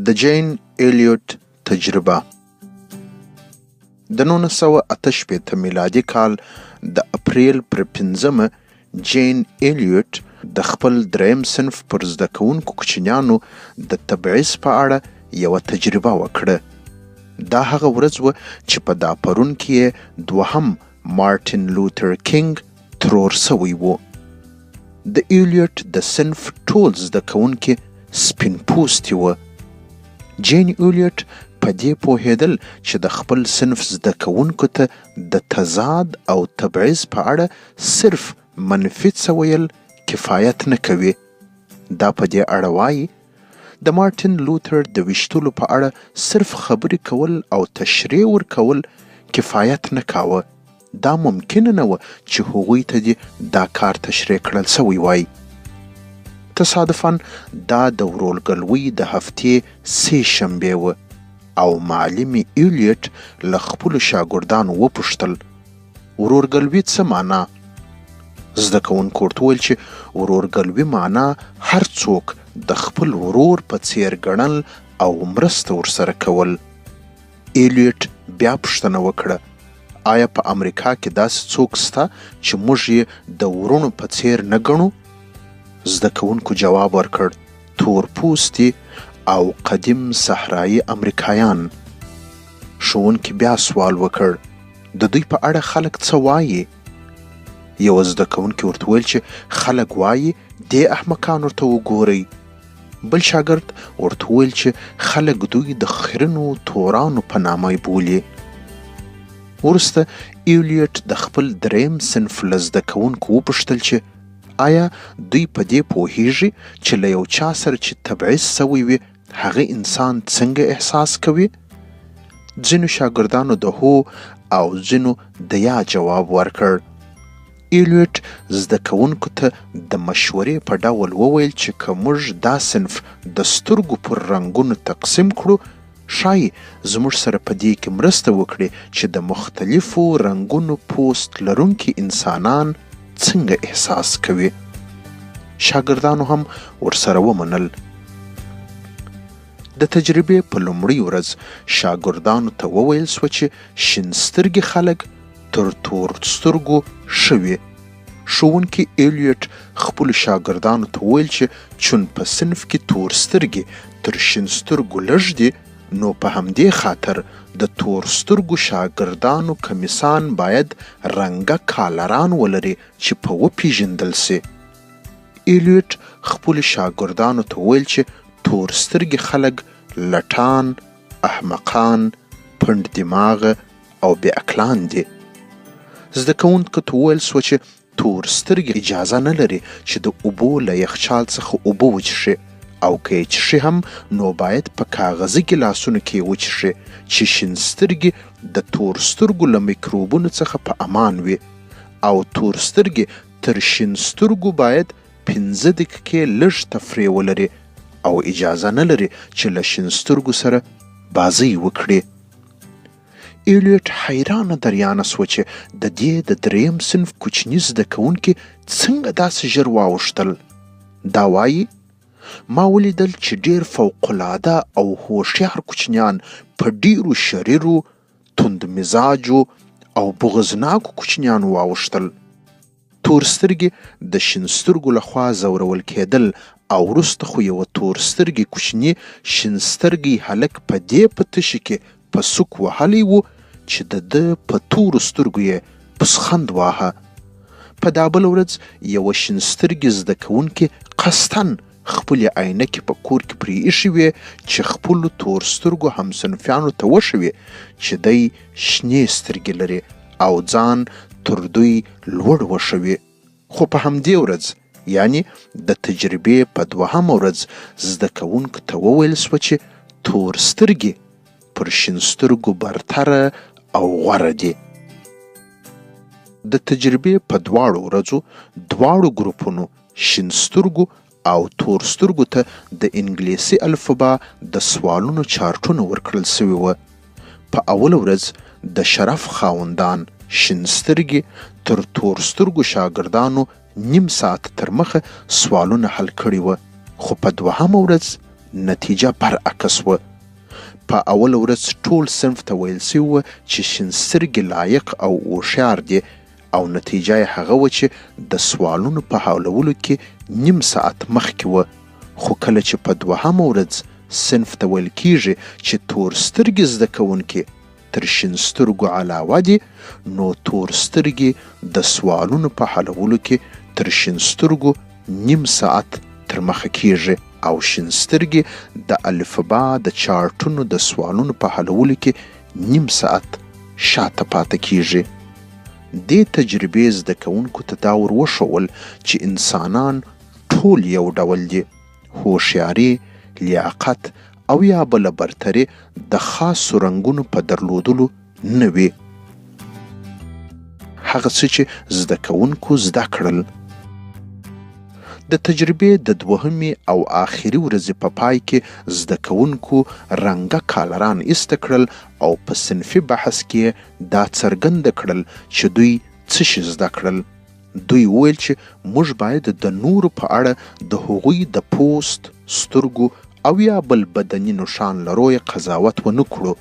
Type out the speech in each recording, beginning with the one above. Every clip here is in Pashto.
د جین ایلیوټ تجربه. د 1988 میلادي کال د اپریل پر 5 جین ایلیوټ د خپل دریم صنف پر زده کوونکو کوچنیانو د تبعیض په اړه یوه تجربه وکړه. دا هغه ورځ وه چې په دا پرون کې دوهم مارټین لوتر کینګ ترور سوی و. د ایلیوټ د صنف ټول زده کوونکي سپین پوستي وه. جین ایلیوټ په دې پوهېدل چې د خپل صنف زده کوونکو ته د تضاد او تبعیض په اړه صرف منفي څه ویل کفایت نه کوي. دا په دې اړه وایي د مارټین لوتر د ویشتلو په اړه صرف خبرې کول او تشریح ورکول کفایت نه کاوه. دا ممکنه نه وه چې هغوی ته دې دا کار تشریح کړل سوی وای. تصادفاً دا د ورورګلوۍ د هفتې 3 شنبې وه او معلم ایلیوټ له خپلو شاګردانو وپوښتل ورورګلوي څه معنا؟ زده کوونکو ورته وویل چې ورورګلوي معنا هر څوک د خپل ورور په څیر ګڼل او مرسته ورسره کول. ایلیوټ بیا پوښتنه وکړه آیا په امریکا کې داسې څوک شته چې موږ یې د ورونو په څیر نه ګڼو؟ زده کوونکو جواب ورکړ تور پوستي او قدیم صحرایي امریکایان. ښوونکي بیا سوال وکړ د دوی په اړه خلک څه وایي؟ یوه زده کوونکي ورته ویل چې خلک وایي دې احمقانو ته وګورئ. بل شاګرد ورته ویل چې خلک دوی د خرنو تورانو په نامه بولي. وروسته ایلیوټ د خپل دریم صنف له زده کوونکو وپوښتل چې آیا دوی په دې پوهیږي چې له یو چا سره چې تبعیض سوی وي هغه انسان څنګه احساس کوي؟ ځینو شاګردانو د هو او ځینو د یا جواب ورکړ. ایلیوټ زده کوونکو ته د مشورې په ډول وویل چې که موږ دا صنف د سترګو پر رنګونو تقسیم کړو ښایي زموږ سره په دې کې مرسته وکړي چې د مختلفو رنګونو پوست لرونکي انسانان څنګه احساس کوي. شاګردانو هم ورسره ومنل. د تجربې په لومړۍ ورځ شاګردانو ته وویل سوه چې شین سترګي خلک تر تور سترګو ښه وي. ښوونکي ایلیوټ خپلو شاګردانو ته وویل چې چون په صنف کې تور سترګي تر شین سترګو لږ دي نو په همدې خاطر د تور سترګو شاګردانو کمیسان باید رنګه کالران ولري چې په وپیژندل سي. ایلیوټ خپلو شاګردانو ته ویل چې تور سترګي خلک لټان، احمقان، پنډ دماغه او بې عقلان دي. زده کوونکو ته ویل سوه چې تور سترګي اجازه نه لري چې د اوبو له یخچال څخه اوبه وڅښي او که یې څښي هم نو باید په کاغذي ګیلاسونو کې یې وڅښي چې شین سترګي د تور سترګو له میکروبونو څخه په امان وي او تور سترګي تر شین سترګو باید 15 دقیقې لږ تفریح ولري او اجازه نه لري چې له شین سترګو سره بازۍ وکړي. ایلیوټ حیرانه دریانه سوه چې د دې د دریم صنف کوچني زده کوونکي څنګه داسې ژر واوښتل. دا وایي ما ولیدل چې ډیر فوقالعاده او هوښیار کوچنیان په ډیرو شریرو، توند مزاجو او بغضناکو کوچنیانو واوښتل. تور سترګي د شین سترګو لخوا ځورول کېدل او وروسته خو یوه تور سترګي کوچني شین سترګي هلک په دې په تشي کې په سوک وهلی و چې د ده په تورو سترګو یې پسخند واهه. په دا بله ورځ یوه شین سترګي زده کوونکي قصداً خپلې عینکې په کور کې پرې ایښې وې چې خپلو تور سترګو همصنفیانو ته وښوي چې دی شنې سترګې لري او ځان تر دوی لوړ وښوي. خو په همدې ورځ یعنی د تجربې په 2مه ورځ زده کوونکو ته وویل سوه چې تور سترګې پر شین سترګو برتره او غوره دي. د تجربې په 2 ورځو دواړو ګروپونو شین سترګو او تور سترګو ته د انګلیسي الفبا د سوالونو چارټونه ورکړل سوي وه. په اوله ورځ د شرف خاوندان شین سترګي تر تور سترګو شاګردانو نیم ساعت تر مخه سوالونه حل کړي وه، خو په 2مه ورځ نتیجه برعکس وه. په اول ورځ ټول صنف ته ویل سوي وه چې شین سترګي لایق او هوښیار دي او نتیجه یې هغه وه چې د سوالونو په حلولو کې نیم ساعت مخکې وه. خو کله چې په دوهمه ورځ صنف ته ویل کیږي چې تور سترګي زده کوونکي تر شین سترګو علاوه دي، نو تور سترګي د سوالونو په حلولو کې تر شین سترګو نیم ساعت تر مخه کیږي او شین سترګي د الفبا د چارټونو د سوالونو په حلولو کې نیم ساعت شاته پاته کیږي. دې تجربې زده کوونکو ته دا ور وښول چې انسانان ټول یو ډول دي. هوښیاري، لیاقت او یا بله برتري د خاصو رنګونو په درلودلو نه وي. هغه څه چې زده کوونکو زده کړل. د تجربې د دوهمې او آخري ورځې په پای کې زده کوونکو رنګه کالران ایسته کړل او په صنفي بحث کې دا څرګنده کړل چې دوی څه شي زده کړل. دوی وویل چې موږ باید د نورو په اړه د هغوی د پوست، سترګو او یا بل بدني نښان لرویه قضاوت ونه کړو.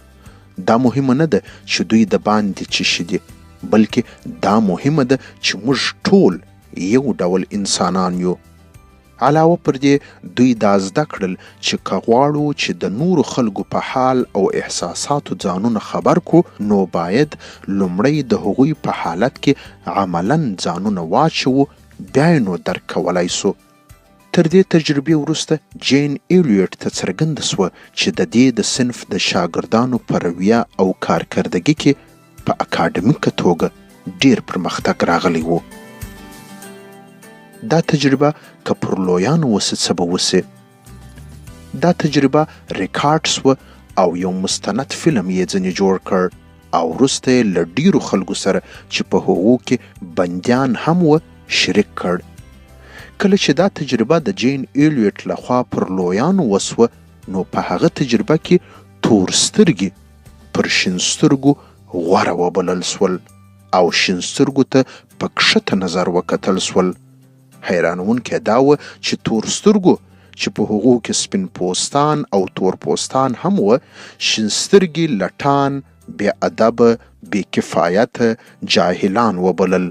دا مهمه نه ده چې دوی د باندې څه شي دي، بلکې دا مهمه ده چې موږ ټول یو ډول انسانان یو. علاوه پر دې دوی دا زده کړل چې که غواړو چې د نورو خلکو په حال او احساساتو ځانونه خبر کو، نو باید لومړی د هغوی په حالت کې عملاً ځانونه واچوو، بیا یې نو درک کولی سو. تر دې تجربې وروسته جین ایلیوټ ته څرګنده سوه چې د دې د صنف د شاګردانو په رویه او کارکردګي کې په اکاډمیکه توګه ډیر پرمختګ راغلی و. دا تجربه که پر لویانو وسه څه به وسي. دا تجربه ریکارډ سوه او یو مستند فلم یې ځینې جوړ کړ او وروسته یې له ډیرو خلکو سره چې په هغو کې بندیان هم وه شریک کړ. کله چې دا تجربه د جین ایلیوټ لخوا پر لویانو وسوه، نو په هغه تجربه کې تور سترګي پر شین سترګو غوره وبلل سول او شین سترګو ته په کښته نظر وکتل سول. حیرانونکی دا و چې تور سترګو چې په هغو کې سپین پوستان او تور پوستان هم و، شین سترګي لټان، بې ادبه، بې کفایته، جاهلان وبلل.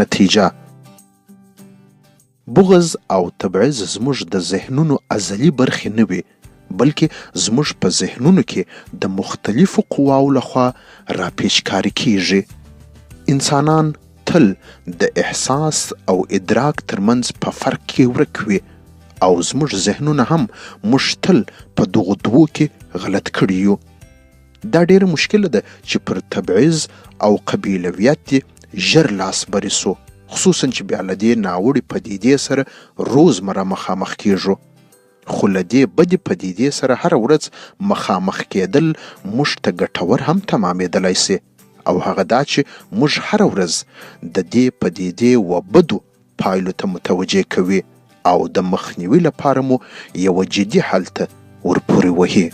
نتیجه: بغض او تبعیض زموږ د ذهنونو ازلي برخې نه وي، بلکې زموږ په ذهنونو کې د مختلفو قواو لخوا راپیچکاري کیږي. انسانان تل د احساس او ادراک ترمنځ په فرق کې ورک وي او زموږ ذهنونه هم موږ تل په دغو دوو کې غلط کړي یو. دا ډیره مشکله ده چې پر تبعیض او قبیلویت ژر لاس بری سو، خصوصا چې بیا له دې ناوړې پدیدې سره روزمره مخامخ کیږو. خو له دې بدې پدیدې سره هره ورځ مخامخ کېدل موږ ته ګټور هم تمامېدلی سي، او هغه دا چې موږ هره ورځ د دې پدیدې و بدو پایلو ته متوجه کوي او د مخنیوي لپاره مو یوه جدي حل ته ورپورې وهي.